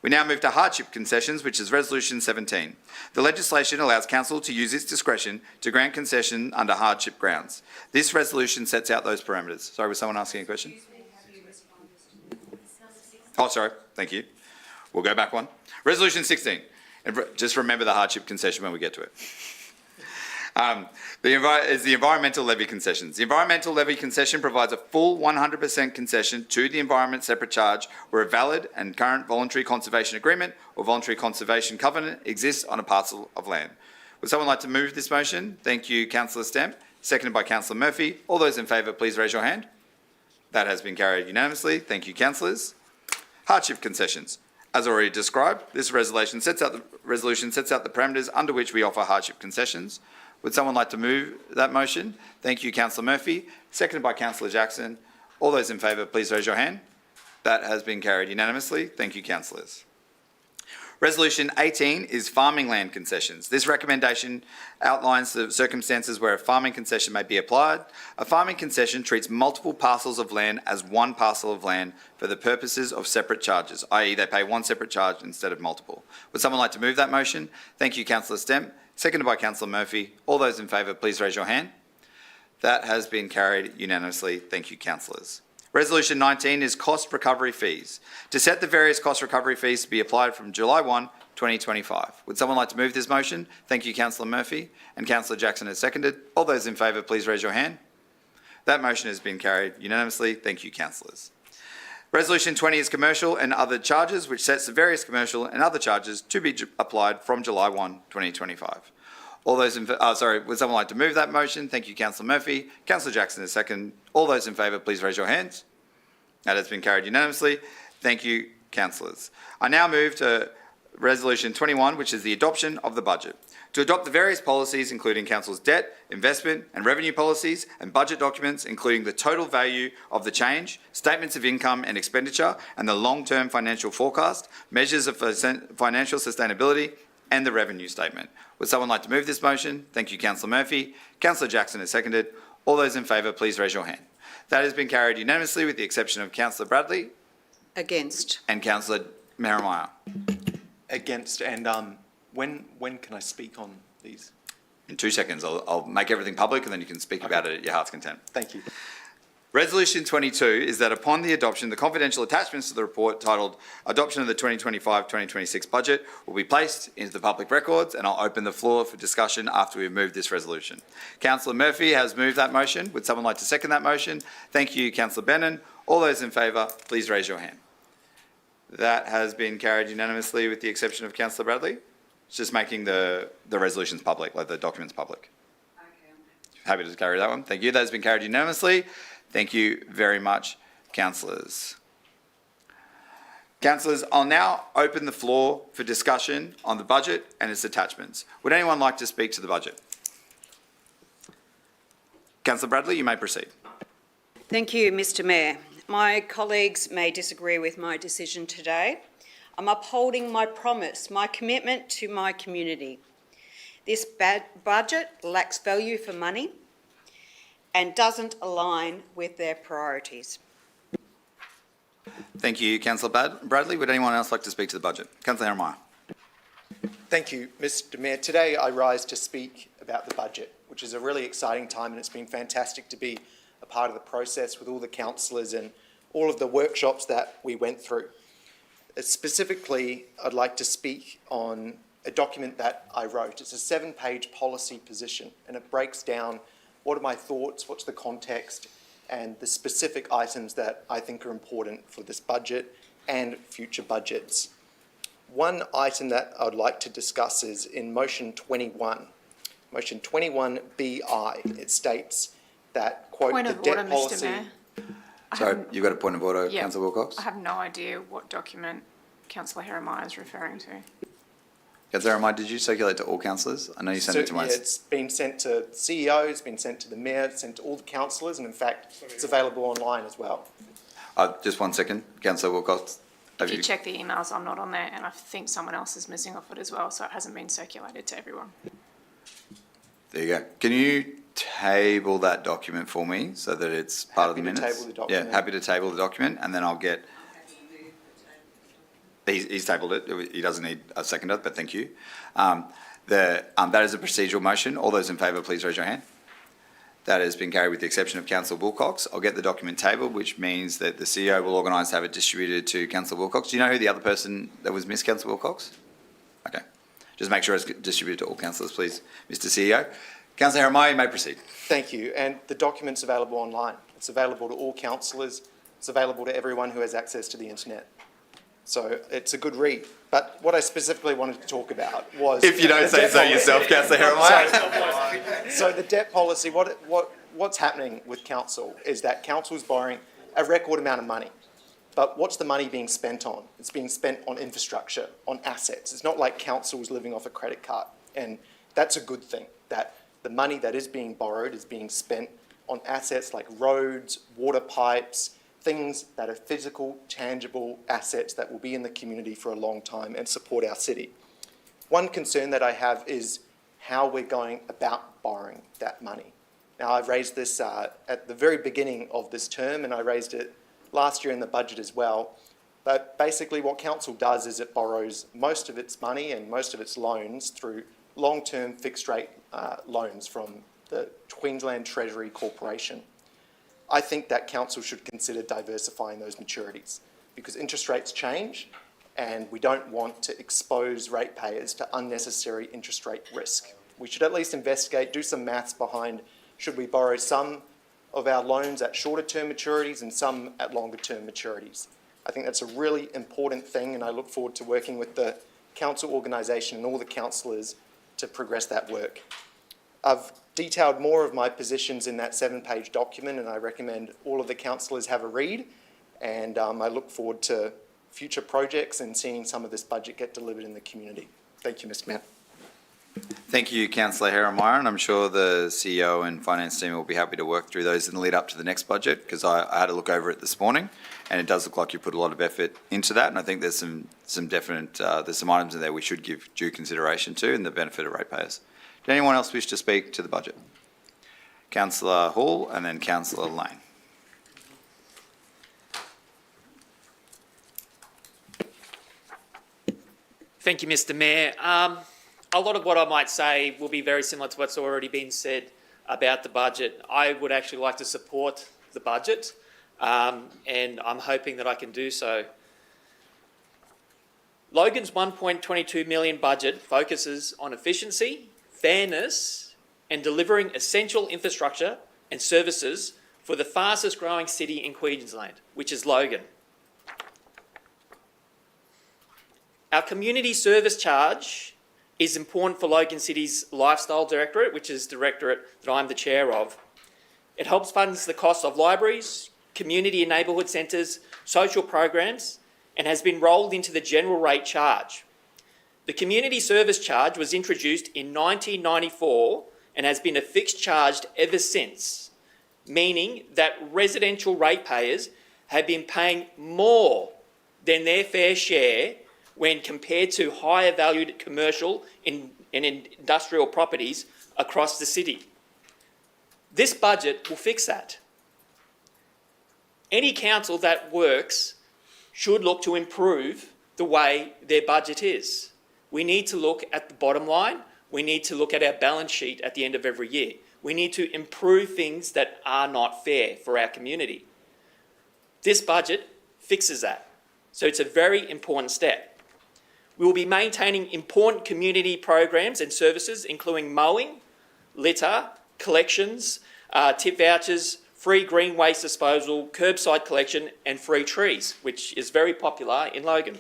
S1: We now move to hardship concessions, which is Resolution 17. The legislation allows council to use its discretion to grant concession under hardship grounds. This resolution sets out those parameters. Sorry, was someone asking a question? Oh, sorry. Thank you. We'll go back one. Resolution 16. And just remember the hardship concession when we get to it. Is the environmental levy concessions. The environmental levy concession provides a full 100% concession to the environment separate charge where a valid and current voluntary conservation agreement or voluntary conservation covenant exists on a parcel of land. Would someone like to move this motion? Thank you, Councillor Stemp. Seconded by Councillor Murphy. All those in favour, please raise your hand. That has been carried unanimously. Thank you, councillors. Hardship concessions. As already described, this resolution sets out the parameters under which we offer hardship concessions. Would someone like to move that motion? Thank you, Councillor Murphy. Seconded by Councillor Jackson. All those in favour, please raise your hand. That has been carried unanimously. Thank you, councillors. Resolution 18 is farming land concessions. This recommendation outlines the circumstances where a farming concession may be applied. A farming concession treats multiple parcels of land as one parcel of land for the purposes of separate charges, i.e. they pay one separate charge instead of multiple. Would someone like to move that motion? Thank you, Councillor Stemp. Seconded by Councillor Murphy. All those in favour, please raise your hand. That has been carried unanimously. Thank you, councillors. Resolution 19 is cost recovery fees. To set the various cost recovery fees to be applied from July 1, 2025. Would someone like to move this motion? Thank you, Councillor Murphy. And Councillor Jackson has seconded. All those in favour, please raise your hand. That motion has been carried unanimously. Thank you, councillors. Resolution 20 is commercial and other charges, which sets the various commercial and other charges to be applied from July 1, 2025. All those in would someone like to move that motion? Thank you, Councillor Murphy. Councillor Jackson is second. All those in favour, please raise your hands. That has been carried unanimously. Thank you, councillors. I now move to Resolution 21, which is the adoption of the budget. To adopt the various policies, including council's debt, investment and revenue policies and budget documents, including the total value of the change, statements of income and expenditure and the long-term financial forecast, measures of financial sustainability and the revenue statement. Would someone like to move this motion? Thank you, Councillor Murphy. Councillor Jackson has seconded. All those in favour, please raise your hand. That has been carried unanimously with the exception of Councillor Bradley.
S3: Against.
S1: And Councillor Merrimeyer.
S5: Against, and when can I speak on these?
S1: In 2 seconds, I'll make everything public and then you can speak about it at your heart's content.
S5: Thank you.
S1: Resolution 22 is that upon the adoption, the confidential attachments to the report titled Adoption of the 2025-2026 Budget will be placed into the public records, and I'll open the floor for discussion after we've moved this resolution. Councillor Murphy has moved that motion. Would someone like to second that motion? Thank you, Councillor Bennon. All those in favour, please raise your hand. That has been carried unanimously with the exception of Councillor Bradley. It's just making the resolutions public, like the documents public.
S3: Okay.
S1: Happy to carry that one. Thank you. That has been carried unanimously. Thank you very much, councillors. Councillors, I'll now open the floor for discussion on the budget and its attachments. Would anyone like to speak to the budget? Councillor Bradley, you may proceed.
S3: Thank you, Mr Mayor. My colleagues may disagree with my decision today. I'm upholding my promise, my commitment to my community. This budget lacks value for money and doesn't align with their priorities.
S1: Thank you, Councillor Bradley. Would anyone else like to speak to the budget? Councillor Jeremiah.
S5: Thank you, Mr Mayor. Today I rise to speak about the budget, which is a really exciting time, and it's been fantastic to be a part of the process with all the councillors and all of the workshops that we went through. Specifically, I'd like to speak on a document that I wrote. It's a 7-page policy position, and it breaks down what are my thoughts, what's the context, and the specific items that I think are important for this budget and future budgets. One item that I'd like to discuss is in motion 21. Motion 21BI, it states that, quote,
S6: Point
S5: the
S6: of
S5: debt
S6: order,
S5: policy...
S6: Mr Mayor.
S1: Sorry, you've got a point of order,
S6: Yeah,
S1: Councillor Wilcox?
S6: I have no idea what document Councillor Heremiah is referring to.
S1: Councillor Heremiah, did you circulate to all councillors? I know you sent it to
S5: Yeah,
S1: my...
S5: it's been sent to the CEO, it's been sent to the mayor, it's sent to all the councillors, and in fact, it's available online as well.
S1: Just 1 second, Councillor Wilcox.
S6: If you check the emails, I'm not on there, and I think someone else is missing off it as well, so it hasn't been circulated to everyone.
S1: There you go. Can you table that document for me so that it's part of the
S5: Happy to
S1: minutes?
S5: table the document.
S1: Yeah, happy to table the document, and then I'll get... He's tabled it. He doesn't need a seconder, but thank you. That is a procedural motion. All those in favour, please raise your hand. That has been carried with the exception of Councillor Wilcox. I'll get the document tabled, which means that the CEO will organise to have it distributed to Councillor Wilcox. Do you know who the other person that was missed, Councillor Wilcox? Okay. Just make sure it's distributed to all councillors, please, Mr CEO. Councillor Heremiah, you may proceed.
S5: Thank you, and the document's available online. It's available to all councillors, it's available to everyone who has access to the internet. So it's a good read. But what I specifically wanted to talk about was...
S1: If you don't
S5: the
S1: say
S5: debt
S1: so
S5: policy.
S1: yourself, Councillor Heremiah.
S5: So the debt policy, what's happening with council is that council's borrowing a record amount of money. But what's the money being spent on? It's being spent on infrastructure, on assets. It's not like council's living off a credit card. And that's a good thing, that the money that is being borrowed is being spent on assets like roads, water pipes, things that are physical, tangible assets that will be in the community for a long time and support our city. One concern that I have is how we're going about borrowing that money. Now, I've raised this at the very beginning of this term, and I raised it last year in the budget as well. But basically what council does is it borrows most of its money and most of its loans through long-term fixed rate loans from the Queensland Treasury Corporation. I think that council should consider diversifying those maturities because interest rates change and we don't want to expose ratepayers to unnecessary interest rate risk. We should at least investigate, do some maths behind should we borrow some of our loans at shorter term maturities and some at longer term maturities. I think that's a really important thing and I look forward to working with the council organisation and all the councillors to progress that work. I've detailed more of my positions in that 7-page document and I recommend all of the councillors have a read and I look forward to future projects and seeing some of this budget get delivered in the community. Thank you, Mr Mayor.
S1: Thank you, Councillor Heremiah, and I'm sure the CEO and finance team will be happy to work through those in the lead up to the next budget because I had a look over it this morning and it does look like you put a lot of effort into that and I think there's some definite, there's some items in there we should give due consideration to in the benefit of ratepayers. Did anyone else wish to speak to the budget? Councillor Hall and then Councillor Lane.
S7: Thank you, Mr Mayor. A lot of what I might say will be very similar to what's already been said about the budget. I would actually like to support the budget and I'm hoping that I can do so. Logan's $1.22 million budget focuses on efficiency, fairness and delivering essential infrastructure and services for the fastest growing city in Queensland, which is Logan. Our community service charge is important for Logan City's Lifestyle Directorate, which is the directorate that I'm the chair of. It helps fund the cost of libraries, community and neighbourhood centres, social programs, and has been rolled into the general rate charge. The community service charge was introduced in 1994 and has been a fixed charge ever since, meaning that residential ratepayers have been paying more than their fair share when compared to higher valued commercial and industrial properties across the city. This budget will fix that. Any council that works should look to improve the way their budget is. We need to look at the bottom line. We need to look at our balance sheet at the end of every year. We need to improve things that are not fair for our community. This budget fixes that. So it's a very important step. We will be maintaining important community programs and services, including mowing, litter, collections, tip vouchers, free green waste disposal, curbside collection, and free trees, which is very popular in Logan.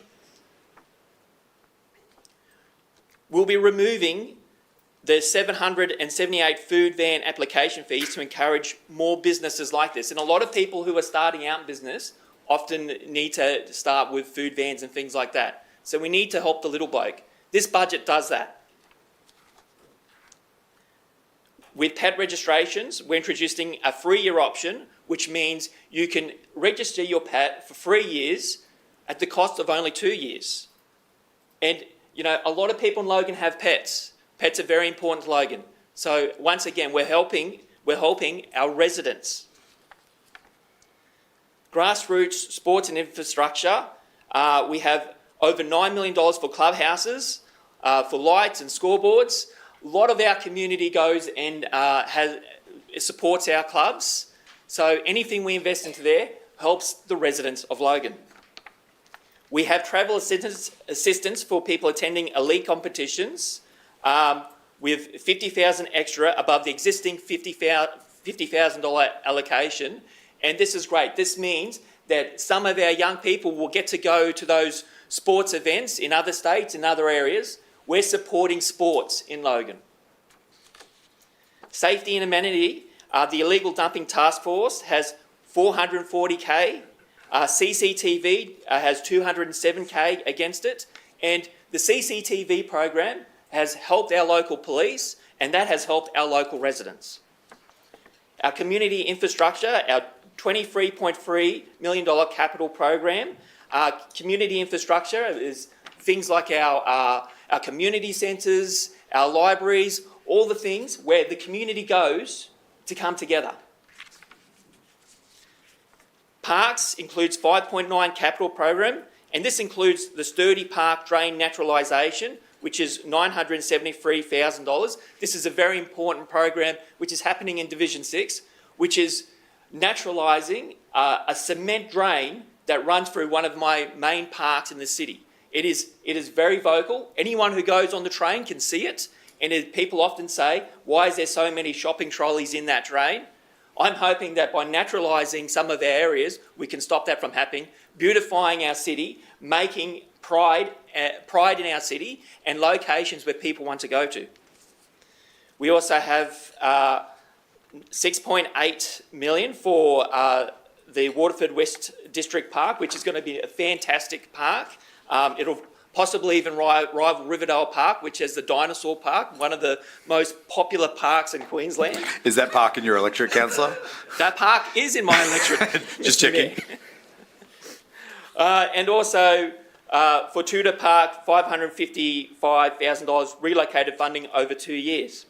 S7: We'll be removing the 778 food van application fees to encourage more businesses like this. And a lot of people who are starting out in business often need to start with food vans and things like that. So we need to help the little bloke. This budget does that. With pet registrations, we're introducing a 3-year option, which means you can register your pet for 3 years at the cost of only 2 years. And, you know, a lot of people in Logan have pets. Pets are very important to Logan. So once again, we're helping our residents. Grassroots sports and infrastructure. We have over $9 million for clubhouses, for lights and scoreboards. A lot of our community goes and supports our clubs. So anything we invest into there helps the residents of Logan. We have travel assistance for people attending elite competitions with $50,000 extra above the existing $50,000 allocation. And this is great. This means that some of our young people will get to go to those sports events in other states, in other areas. We're supporting sports in Logan. Safety and amenity, the Illegal Dumping Task Force has $440K. CCTV has $207K against it. And the CCTV program has helped our local police, and that has helped our local residents. Our community infrastructure, our $23.3 million capital program. Community infrastructure is things like our community centres, our libraries, all the things where the community goes to come together. Parks includes $5.9 capital program, and this includes the Sturdy Park Drain Naturalisation, which is $973,000. This is a very important program which is happening in Division 6, which is naturalising a cement drain that runs through one of my main parks in the city. It is very vocal. Anyone who goes on the train can see it, and people often say, why is there so many shopping trolleys in that drain? I'm hoping that by naturalising some of our areas, we can stop that from happening, beautifying our city, making pride in our city, and locations where people want to go to. We also have $6.8 million for the Waterford West District Park, which is going to be a fantastic park. It'll possibly even rival Riverdale Park, which is the dinosaur park, one of the most popular parks in Queensland.
S1: Is that park in your electorate, councillor?
S7: That park is in my electorate.
S1: Just checking.
S7: And also for Tudor Park, $555,000 relocated funding over 2 years.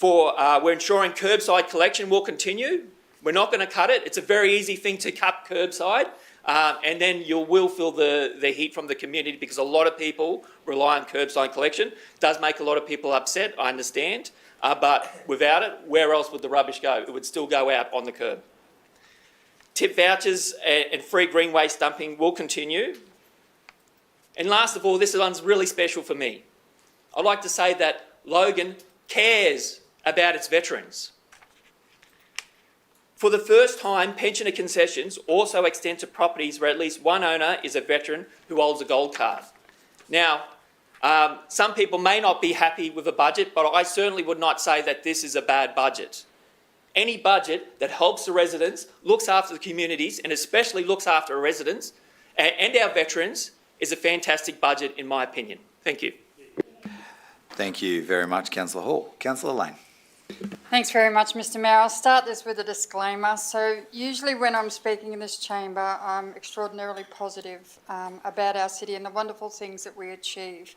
S7: We're ensuring curbside collection will continue. We're not going to cut it. It's a very easy thing to cut curbside. And then you will feel the heat from the community because a lot of people rely on curbside collection. It does make a lot of people upset, I understand. But without it, where else would the rubbish go? It would still go out on the curb. Tip vouchers and free green waste dumping will continue. And last of all, this one's really special for me. I'd like to say that Logan cares about its veterans. For the first time, pensioner concessions also extend to properties where at least one owner is a veteran who holds a gold card. Now, some people may not be happy with the budget, but I certainly would not say that this is a bad budget. Any budget that helps the residents, looks after the communities, and especially looks after our residents and our veterans is a fantastic budget, in my opinion. Thank you.
S1: Thank you very much, Councillor Hall. Councillor Lane.
S8: Thanks very much, Mr Mayor. I'll start this with a disclaimer. So usually when I'm speaking in this chamber, I'm extraordinarily positive about our city and the wonderful things that we achieve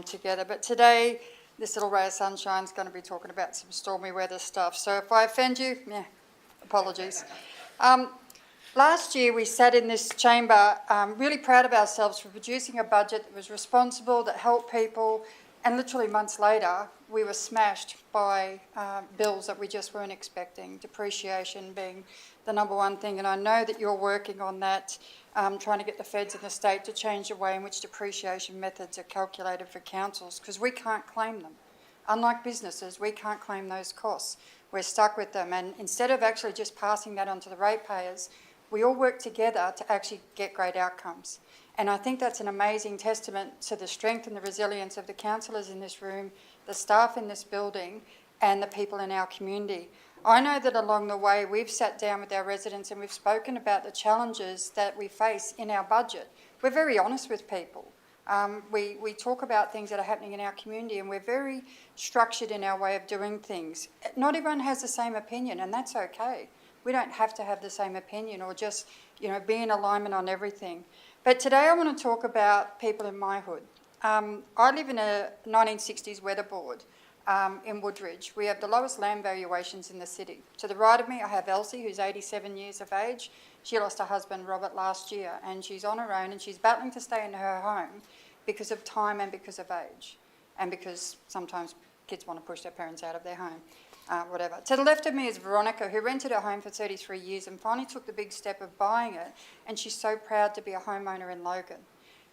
S8: together. But today, this little ray of sunshine is going to be talking about some stormy weather stuff. So if I offend you, apologies. Last year, we sat in this chamber really proud of ourselves for producing a budget that was responsible, that helped people, and literally months later, we were smashed by bills that we just weren't expecting, depreciation being the number one thing. And I know that you're working on that, trying to get the feds and the state to change the way in which depreciation methods are calculated for councils, because we can't claim them. Unlike businesses, we can't claim those costs. We're stuck with them. And instead of actually just passing that on to the ratepayers, we all work together to actually get great outcomes. And I think that's an amazing testament to the strength and the resilience of the councillors in this room, the staff in this building, and the people in our community. I know that along the way we've sat down with our residents and we've spoken about the challenges that we face in our budget. We're very honest with people. We talk about things that are happening in our community, and we're very structured in our way of doing things. Not everyone has the same opinion, and that's okay. We don't have to have the same opinion or just, be in alignment on everything. But today I want to talk about people in my hood. I live in a 1960s weatherboard in Woodridge. We have the lowest land valuations in the city. To the right of me, I have Elsie, who's 87 years of age. She lost her husband, Robert, last year, and she's on her own, and she's battling to stay in her home because of time and because of age, and because sometimes kids want to push their parents out of their home. Whatever. To the left of me is Veronica, who rented her home for 33 years and finally took the big step of buying it, and she's so proud to be a homeowner in Logan.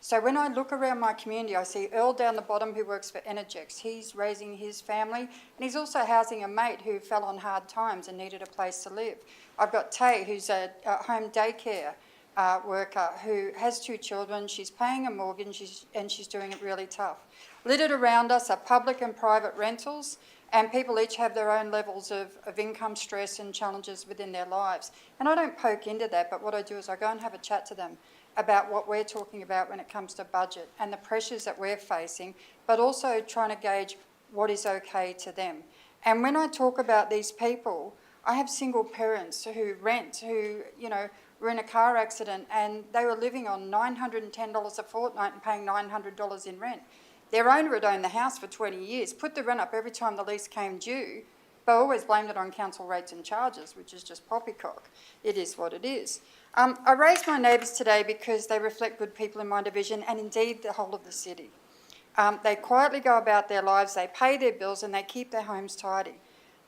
S8: So when I look around my community, I see Earl down the bottom who works for Energex. He's raising his family, and he's also housing a mate who fell on hard times and needed a place to live. I've got Tay, who's a home daycare worker who has 2 children. She's paying a mortgage and she's doing it really tough. Littered around us are public and private rentals, and people each have their own levels of income stress and challenges within their lives. And I don't poke into that, but what I do is I go and have a chat to them about what we're talking about when it comes to budget and the pressures that we're facing, but also trying to gauge what is okay to them. And when I talk about these people, I have single parents who rent, who, were in a car accident and they were living on $910 a fortnight and paying $900 in rent. Their owner had owned the house for 20 years, put the rent up every time the lease came due, but always blamed it on council rates and charges, which is just poppycock. It is what it is. I raised my neighbours today because they reflect good people in my division, and indeed the whole of the city. They quietly go about their lives, they pay their bills, and they keep their homes tidy.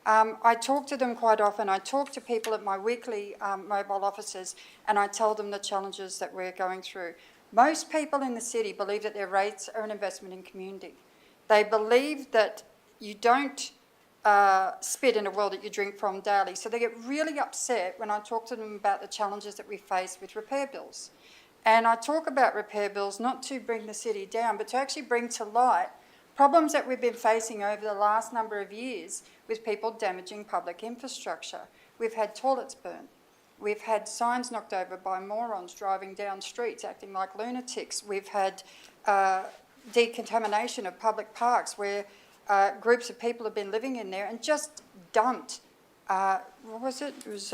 S8: I talk to them quite often. I talk to people at my weekly mobile offices, and I tell them the challenges that we're going through. Most people in the city believe that their rates are an investment in community. They believe that you don't spit in a well that you drink from daily. So they get really upset when I talk to them about the challenges that we face with repair bills. And I talk about repair bills not to bring the city down, but to actually bring to light problems that we've been facing over the last number of years with people damaging public infrastructure. We've had toilets burnt. We've had signs knocked over by morons driving down streets acting like lunatics. We've had decontamination of public parks where groups of people have been living in there and just dumped, what was it? It was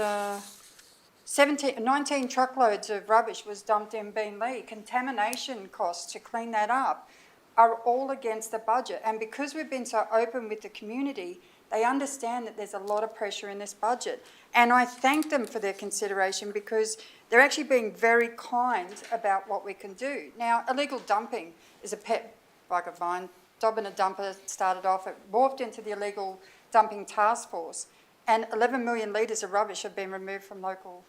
S8: 19 truckloads of rubbish was dumped in Beenleigh. Contamination costs to clean that up are all against the budget. And because we've been so open with the community, they understand that there's a lot of pressure in this budget. And I thank them for their consideration because they're actually being very kind about what we can do. Now, illegal dumping is a pet bug of mine. Dobbin a Dumper started off, it morphed into the Illegal Dumping Task Force, and 11 million litres of rubbish have been removed from local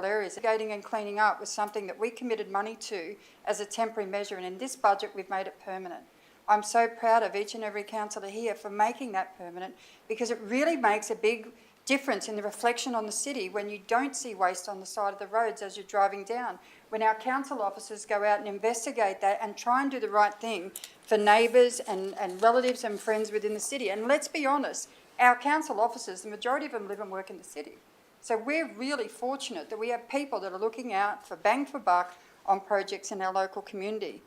S8: areas. Gating and cleaning up was something that we committed money to as a temporary measure, and in this budget we've made it permanent. I'm so proud of each and every councillor here for making that permanent, because it really makes a big difference in the reflection on the city when you don't see waste on the side of the roads as you're driving down. When our council officers go out and investigate that and try and do the right thing for neighbours and relatives and friends within the city. And let's be honest, our council officers, the majority of them live and work in the city. So we're really fortunate that we have people that are looking out for bang for buck on projects in our local community.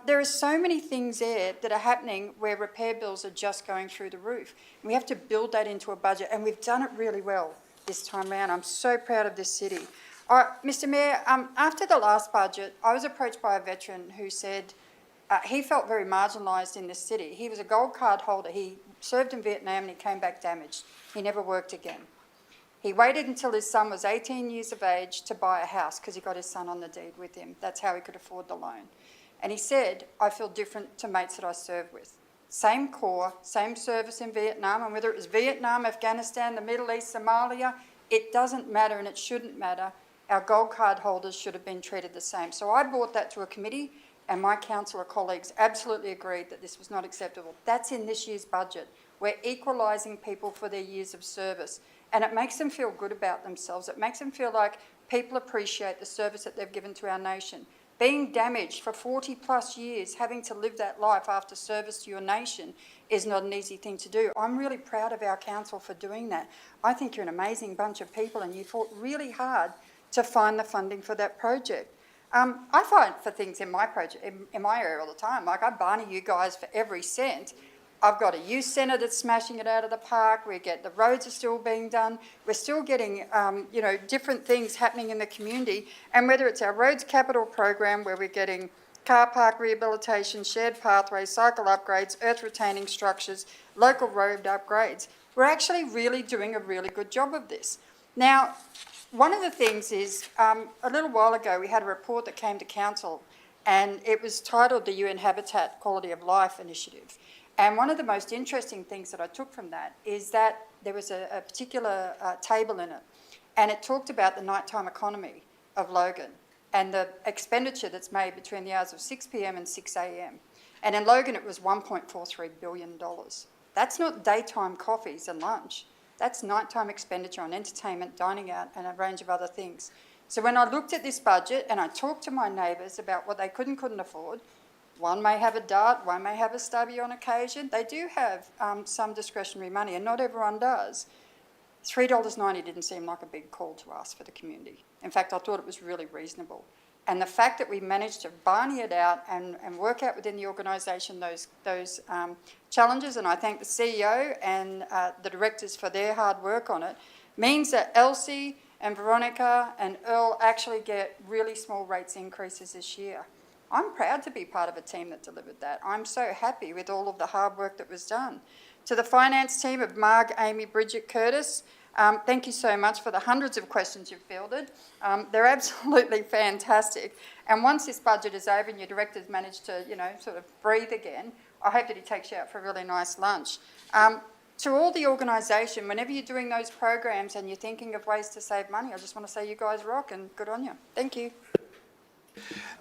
S8: There are so many things there that are happening where repair bills are just going through the roof. And we have to build that into a budget, and we've done it really well this time around. I'm so proud of this city. Mr Mayor, after the last budget, I was approached by a veteran who said he felt very marginalised in this city. He was a gold card holder. He served in Vietnam and he came back damaged. He never worked again. He waited until his son was 18 years of age to buy a house because he got his son on the deed with him. That's how he could afford the loan. And he said, I feel different to mates that I serve with. Same corps, same service in Vietnam, and whether it was Vietnam, Afghanistan, the Middle East, Somalia, it doesn't matter and it shouldn't matter. Our gold card holders should have been treated the same. So I brought that to a committee and my councillor colleagues absolutely agreed that this was not acceptable. That's in this year's budget. We're equalising people for their years of service. And it makes them feel good about themselves. It makes them feel like people appreciate the service that they've given to our nation. Being damaged for 40 plus years, having to live that life after service to your nation is not an easy thing to do. I'm really proud of our council for doing that. I think you're an amazing bunch of people and you fought really hard to find the funding for that project. I fight for things in my project, in my area all the time. Like I barney you guys for every cent. I've got a youth centre that's smashing it out of the park. The roads are still being done. We're still getting, different things happening in the community. And whether it's our Roads Capital program where we're getting car park rehabilitation, shared pathways, cycle upgrades, earth retaining structures, local road upgrades, we're actually really doing a really good job of this. Now, one of the things is, a little while ago we had a report that came to council and it was titled the UN Habitat Quality of Life Initiative. And one of the most interesting things that I took from that is that there was a particular table in it, and it talked about the nighttime economy of Logan and the expenditure that's made between the hours of 6 p.m. and 6 a.m. And in Logan, it was $1.43 billion. That's not daytime coffees and lunch. That's nighttime expenditure on entertainment, dining out, and a range of other things. So when I looked at this budget and I talked to my neighbours about what they couldn't afford, one may have a dart, one may have a stubby on occasion. They do have some discretionary money, and not everyone does. $3.90 didn't seem like a big call to ask for the community. In fact, I thought it was really reasonable. And the fact that we managed to barney it out and work out within the organisation those challenges, and I thank the CEO and the directors for their hard work on it, means that Elsie and Veronica and Earl actually get really small rates increases this year. I'm proud to be part of a team that delivered that. I'm so happy with all of the hard work that was done. To the finance team of Marg, Amy, Bridget, Curtis, thank you so much for the hundreds of questions you've fielded. They're absolutely fantastic. And once this budget is over and your directors manage to, sort of breathe again, I hope that he takes you out for a really nice lunch. To all the organisation, whenever you're doing those programs and you're thinking of ways to save money, I just want to say you guys rock and good on you. Thank you.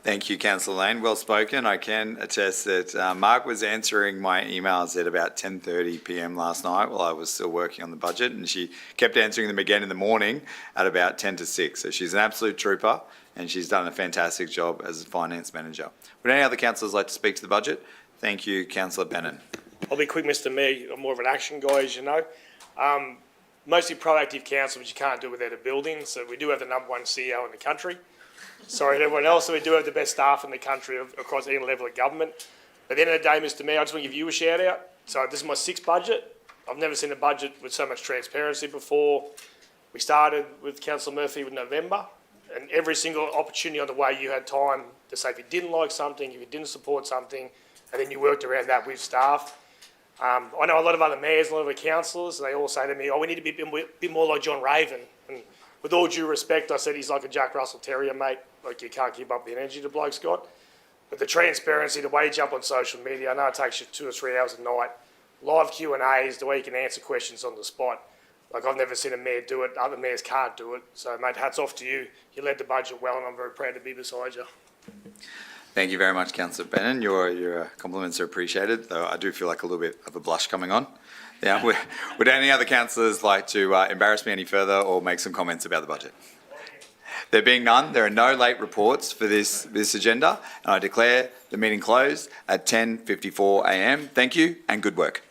S1: Thank you, Councillor Lane. Well spoken. I can attest that Mark was answering my emails at about 10:30 p.m. last night while I was still working on the budget, and she kept answering them again in the morning at about 10 to 6. So she's an absolute trooper, and she's done a fantastic job as a finance manager. Would any other councillors like to speak to the budget? Thank you, Councillor Bannon.
S9: I'll be quick, Mr Mayor. I'm more of an action guy, as you know. Mostly proactive council, but you can't do it without a building. So we do have the #1 CEO in the country. Sorry to everyone else, so we do have the best staff in the country across any level of government. At the end of the day, Mr Mayor, I just want to give you a shout out. So this is my 6th budget. I've never seen a budget with so much transparency before. We started with Councillor Murphy in November, and every single opportunity on the way you had time to say if you didn't like something, if you didn't support something, and then you worked around that with staff. I know a lot of other mayors, a lot of other councillors, and they all say to me, we need to be a bit more like John Raven. And with all due respect, I said he's like a Jack Russell Terrier, mate. Like, you can't keep up the energy the bloke's got. But the transparency, the way you jump on social media, I know it takes you 2 or 3 hours a night. Live Q&As, the way you can answer questions on the spot. Like, I've never seen a mayor do it. Other mayors can't do it. So, mate, hats off to you. You led the budget well, and I'm very proud to be beside you.
S1: Thank you very much, Councillor Bannon. Your compliments are appreciated, though I do feel like a little bit of a blush coming on. Yeah, would any other councillors like to embarrass me any further or make some comments about the budget? There being none, there are no late reports for this agenda, and I declare the meeting closed at 10:54 a.m. Thank you and good work.